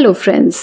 Hello friends,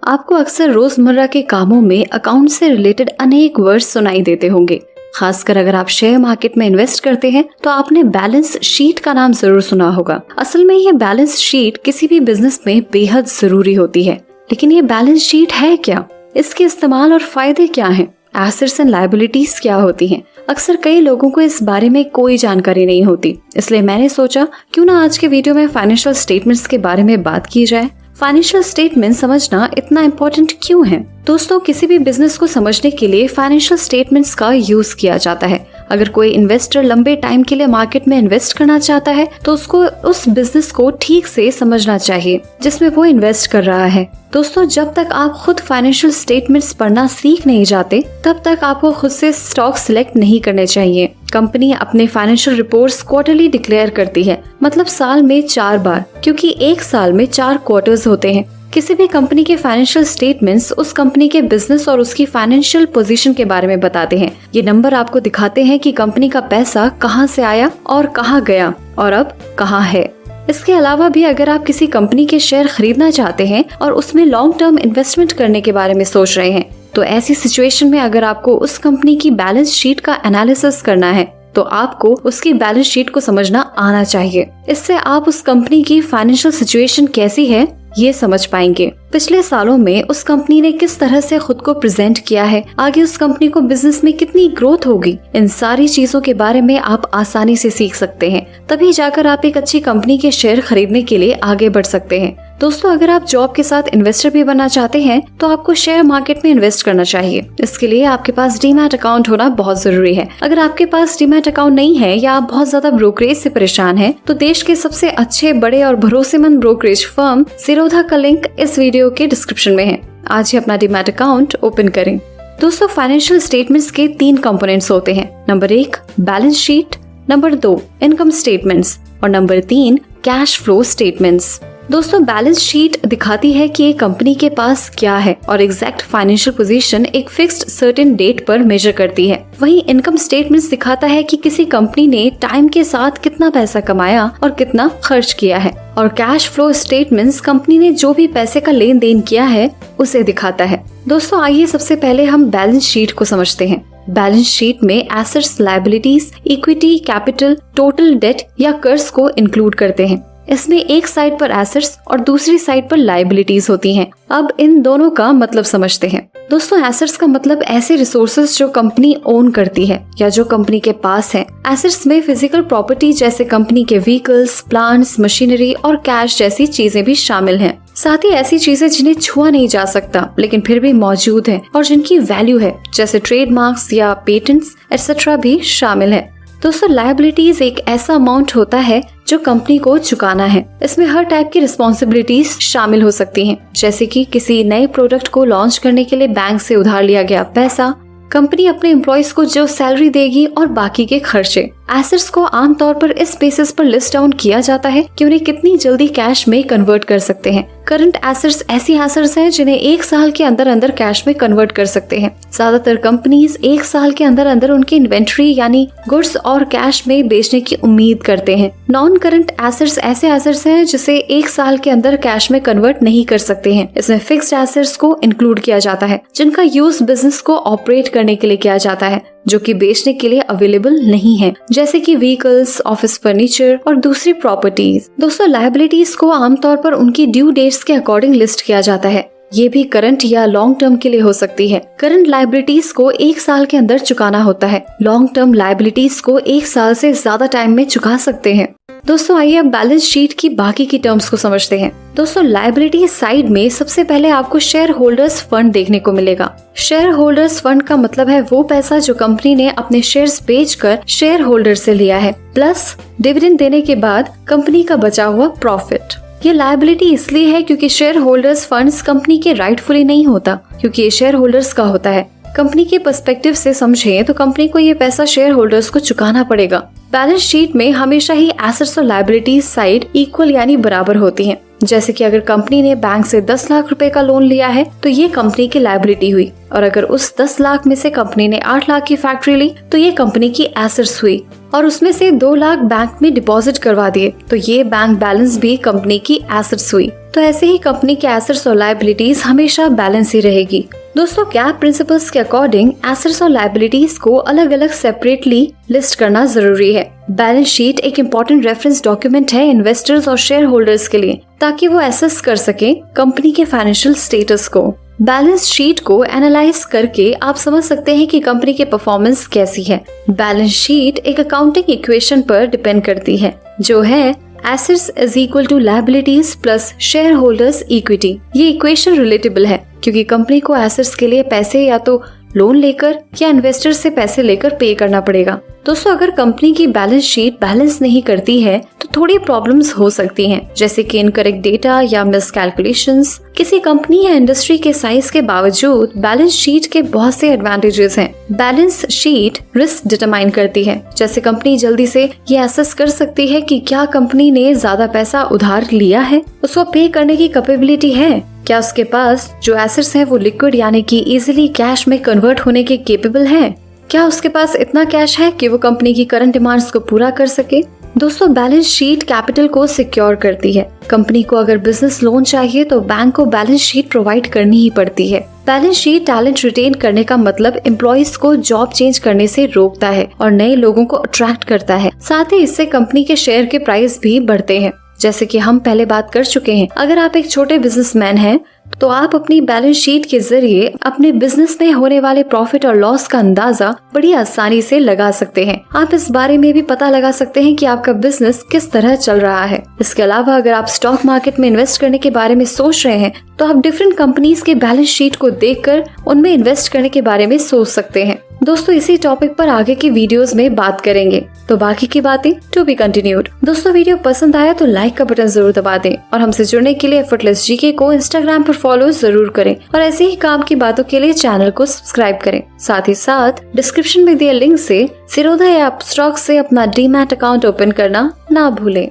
आपको अक्सर रोजमर्रा के कामों में अकाउंट से रिलेटेड अनेक वर्ड्स सुनाई देते होंगे। खासकर अगर आप शेयर मार्केट में इन्वेस्ट करते हैं तो आपने बैलेंस शीट का नाम जरूर सुना होगा। असल में ये बैलेंस शीट किसी भी बिजनेस में बेहद जरूरी होती है। लेकिन ये बैलेंस शीट है क्या, इसके इस्तेमाल और फायदे क्या हैं, एसेट्स एंड लायबिलिटीज क्या होती हैं? अक्सर कई लोगों को इस बारे में कोई जानकारी नहीं होती। इसलिए मैंने सोचा क्यों ना आज के वीडियो में फाइनेंशियल स्टेटमेंट्स के बारे में बात की जाए। फाइनेंशियल स्टेटमेंट समझना इतना इम्पोर्टेंट क्यों है? दोस्तों, किसी भी बिजनेस को समझने के लिए फाइनेंशियल स्टेटमेंट्स का यूज किया जाता है। अगर कोई इन्वेस्टर लंबे टाइम के लिए मार्केट में इन्वेस्ट करना चाहता है तो उसको उस बिजनेस को ठीक से समझना चाहिए जिसमें वो इन्वेस्ट कर रहा है। दोस्तों, जब तक आप खुद फाइनेंशियल स्टेटमेंट्स पढ़ना सीख नहीं जाते तब तक आपको खुद से स्टॉक सिलेक्ट नहीं करने चाहिए। कंपनी अपने फाइनेंशियल रिपोर्ट्स क्वार्टरली डिक्लेयर करती है, मतलब साल में 4 बार, क्योंकि एक साल में 4 क्वार्टर्स होते हैं। किसी भी कंपनी के फाइनेंशियल स्टेटमेंट्स उस कंपनी के बिजनेस और उसकी फाइनेंशियल पोजीशन के बारे में बताते हैं। ये नंबर आपको दिखाते हैं कि कंपनी का पैसा कहां से आया और कहां गया और अब कहां है। इसके अलावा भी अगर आप किसी कंपनी के शेयर खरीदना चाहते हैं और उसमें लॉन्ग टर्म इन्वेस्टमेंट करने के बारे में सोच रहे हैं तो ऐसी सिचुएशन में अगर आपको उस कंपनी की बैलेंस शीट का एनालिसिस करना है तो आपको उसकी बैलेंस शीट को समझना आना चाहिए। इससे आप उस कंपनी की फाइनेंशियल सिचुएशन कैसी है ये समझ पाएंगे। पिछले सालों में उस कंपनी ने किस तरह से खुद को प्रेजेंट किया है, आगे उस कंपनी को बिजनेस में कितनी ग्रोथ होगी, इन सारी चीजों के बारे में आप आसानी से सीख सकते हैं। तभी जाकर आप एक अच्छी कंपनी के शेयर खरीदने के लिए आगे बढ़ सकते हैं। दोस्तों, अगर आप जॉब के साथ इन्वेस्टर भी बनना चाहते हैं तो आपको शेयर मार्केट में इन्वेस्ट करना चाहिए। इसके लिए आपके पास डीमैट अकाउंट होना बहुत जरूरी है। अगर आपके पास डीमैट अकाउंट नहीं है या आप बहुत ज्यादा ब्रोकरेज से परेशान हैं, तो देश के सबसे अच्छे, बड़े और भरोसेमंद ब्रोकरेज फर्म ज़ीरोधा का लिंक इस वीडियो के डिस्क्रिप्शन में है। आज ही अपना डीमैट अकाउंट ओपन करें। दोस्तों, फाइनेंशियल स्टेटमेंट्स के 3 कंपोनेंट्स होते हैं। Number 1 balance sheet, number 2 income statements और नंबर 3 कैश फ्लो स्टेटमेंट्स। दोस्तों, बैलेंस शीट दिखाती है कि एक कंपनी के पास क्या है और एग्जैक्ट फाइनेंशियल पोजीशन एक फिक्स्ड सर्टेन डेट पर मेजर करती है। वहीं इनकम स्टेटमेंट्स दिखाता है कि किसी कंपनी ने टाइम के साथ कितना पैसा कमाया और कितना खर्च किया है। और कैश फ्लो स्टेटमेंट्स कंपनी ने जो भी पैसे का लेन देन किया है उसे दिखाता है। दोस्तों, आइए सबसे पहले हम बैलेंस शीट को समझते हैं। बैलेंस शीट में assets, liabilities, equity, capital, total date या कर्ज को इंक्लूड करते हैं। इसमें एक साइड पर एसेट्स और दूसरी साइड पर लायबिलिटीज होती हैं। अब इन दोनों का मतलब समझते हैं। दोस्तों, एसेट्स का मतलब ऐसे रिसोर्सेज जो कंपनी ओन करती है या जो कंपनी के पास है। एसेट्स में फिजिकल प्रॉपर्टी जैसे कंपनी के व्हीकल्स, प्लांट्स, मशीनरी और कैश जैसी चीजें भी शामिल हैं। साथ ही ऐसी चीजें जिन्हें छुआ नहीं जा सकता लेकिन फिर भी मौजूद है और जिनकी वैल्यू है, जैसे ट्रेडमार्क्स या पेटेंट्स एटसेट्रा भी शामिल है। दोस्तों, लायबिलिटीज एक ऐसा अमाउंट होता है जो कंपनी को चुकाना है। इसमें हर टाइप की रिस्पॉन्सिबिलिटीज शामिल हो सकती हैं, जैसे कि किसी नए प्रोडक्ट को लॉन्च करने के लिए बैंक से उधार लिया गया पैसा, कंपनी अपने एम्प्लॉइज को जो सैलरी देगी और बाकी के खर्चे। एसेट्स को आमतौर पर इस बेसिस पर लिस्ट डाउन किया जाता है कि उन्हें कितनी जल्दी कैश में कन्वर्ट कर सकते हैं। करंट एसेट्स ऐसी एसेट्स हैं जिन्हें 1 साल के अंदर अंदर कैश में कन्वर्ट कर सकते हैं। ज्यादातर कंपनीज 1 साल के अंदर अंदर उनकी इन्वेंट्री यानी गुड्स और कैश में बेचने की उम्मीद करते हैं। नॉन करंट एसेट्स ऐसे एसेट्स हैं जिसे 1 साल के अंदर कैश में कन्वर्ट नहीं कर सकते हैं। इसमें फिक्स्ड एसेट्स को इंक्लूड किया जाता है जिनका यूज बिजनेस को ऑपरेट करने के लिए किया जाता है, जो कि बेचने के लिए अवेलेबल नहीं है, जैसे कि व्हीकल्स, ऑफिस फर्नीचर और दूसरी प्रॉपर्टीज। दोस्तों, लायबिलिटीज को आमतौर पर उनकी ड्यू डेट्स के अकॉर्डिंग लिस्ट किया जाता है। ये भी करंट या लॉन्ग टर्म के लिए हो सकती है। करंट लायबिलिटीज को 1 साल के अंदर चुकाना होता है। लॉन्ग टर्म लायबिलिटीज को 1 साल से ज्यादा टाइम में चुका सकते हैं। दोस्तों, आइए अब बैलेंस शीट की बाकी की टर्म्स को समझते हैं। दोस्तों, लायबिलिटी साइड में सबसे पहले आपको शेयर होल्डर्स फंड देखने को मिलेगा। शेयर होल्डर्स फंड का मतलब है वो पैसा जो कंपनी ने अपने शेयर्स बेचकर शेयर होल्डर से लिया है, प्लस डिविडेंड देने के बाद कंपनी का बचा हुआ प्रॉफिट। ये लायबिलिटी इसलिए है क्योंकि शेयर होल्डर्स फंड्स कंपनी के राइटफुली नहीं होता, क्योंकि ये शेयर होल्डर्स का होता है। कंपनी के पर्सपेक्टिव से समझें तो कंपनी को ये पैसा शेयर होल्डर्स को चुकाना पड़ेगा। बैलेंस शीट में हमेशा ही एसेट्स और लायबिलिटीज साइड इक्वल यानी बराबर होती हैं। जैसे कि अगर कंपनी ने बैंक से 10 लाख रुपए का लोन लिया है तो ये कंपनी की लायबिलिटी हुई, और अगर उस 10 लाख में से कंपनी ने 8 लाख की फैक्ट्री ली तो ये कंपनी की एसेट्स हुई, और उसमें से 2 लाख बैंक में डिपॉजिट करवा दिए तो ये बैंक बैलेंस भी कंपनी की एसेट्स हुई। तो ऐसे ही कंपनी के एसेट्स और लायबिलिटीज हमेशा बैलेंस ही रहेगी। दोस्तों, गैप प्रिंसिपल्स के अकॉर्डिंग एसेट्स और लायबिलिटीज को अलग अलग सेपरेटली लिस्ट करना जरूरी है। बैलेंस शीट एक इम्पोर्टेंट रेफरेंस डॉक्यूमेंट है इन्वेस्टर्स और शेयर होल्डर्स के लिए, ताकि वो एसेस कर सके कंपनी के फाइनेंशियल स्टेटस को। बैलेंस शीट को एनालाइज करके आप समझ सकते हैं कि कंपनी की परफॉर्मेंस कैसी है। बैलेंस शीट एक अकाउंटिंग इक्वेशन पर डिपेंड करती है, जो है assets is equal to liabilities plus share holders equity. ये इक्वेशन रिलेटेबल है क्योंकि कंपनी को एसेट्स के लिए पैसे या तो लोन लेकर या इन्वेस्टर से पैसे लेकर पे करना पड़ेगा। दोस्तों, अगर कंपनी की बैलेंस शीट बैलेंस नहीं करती है तो थोड़ी प्रॉब्लम्स हो सकती हैं, जैसे कि इनकरेक्ट डेटा या मिस कैलकुलेशंस। किसी कंपनी या इंडस्ट्री के साइज के बावजूद बैलेंस शीट के बहुत से एडवांटेजेस हैं। बैलेंस शीट रिस्क डिटरमाइन करती है, जैसे कंपनी जल्दी से ये एसेस कर सकती है कि क्या कंपनी ने ज्यादा पैसा उधार लिया है, उसको पे करने की कैपेबिलिटी है, क्या उसके पास जो एसेट्स हैं वो लिक्विड यानी कि इजीली कैश में कन्वर्ट होने के केपेबल हैं, क्या उसके पास इतना कैश है कि वो कंपनी की करंट डिमांड्स को पूरा कर सके। दोस्तों, बैलेंस शीट कैपिटल को सिक्योर करती है। कंपनी को अगर बिजनेस लोन चाहिए तो बैंक को बैलेंस शीट प्रोवाइड करनी ही पड़ती है। बैलेंस शीट टैलेंट रिटेन करने का मतलब एम्प्लॉइज को जॉब चेंज करने से रोकता है और नए लोगों को अट्रैक्ट करता है। साथ ही इससे कंपनी के शेयर के प्राइस भी बढ़ते हैं। जैसे कि हम पहले बात कर चुके हैं, अगर आप एक छोटे बिजनेसमैन हैं तो आप अपनी बैलेंस शीट के जरिए अपने बिजनेस में होने वाले प्रॉफिट और लॉस का अंदाजा बड़ी आसानी से लगा सकते हैं। आप इस बारे में भी पता लगा सकते हैं कि आपका बिजनेस किस तरह चल रहा है। इसके अलावा अगर आप स्टॉक मार्केट में इन्वेस्ट करने के बारे में सोच रहे हैं तो आप डिफरेंट कंपनीज के बैलेंस शीट को देखकर उनमें इन्वेस्ट करने के बारे में सोच सकते हैं। दोस्तों, इसी टॉपिक पर आगे की वीडियोस में बात करेंगे, तो बाकी की बातें टू बी कंटिन्यूड। दोस्तों, वीडियो पसंद आया तो लाइक का बटन जरूर दबा दें और हमसे जुड़ने के लिए एफर्टलेस जीके को इंस्टाग्राम पर फॉलो जरूर करें और ऐसे ही काम की बातों के लिए चैनल को सब्सक्राइब करें। साथ ही साथ डिस्क्रिप्शन में दिए लिंक से सिरोधा या अपस्टॉक से अपना डीमैट अकाउंट ओपन करना ना भूलें।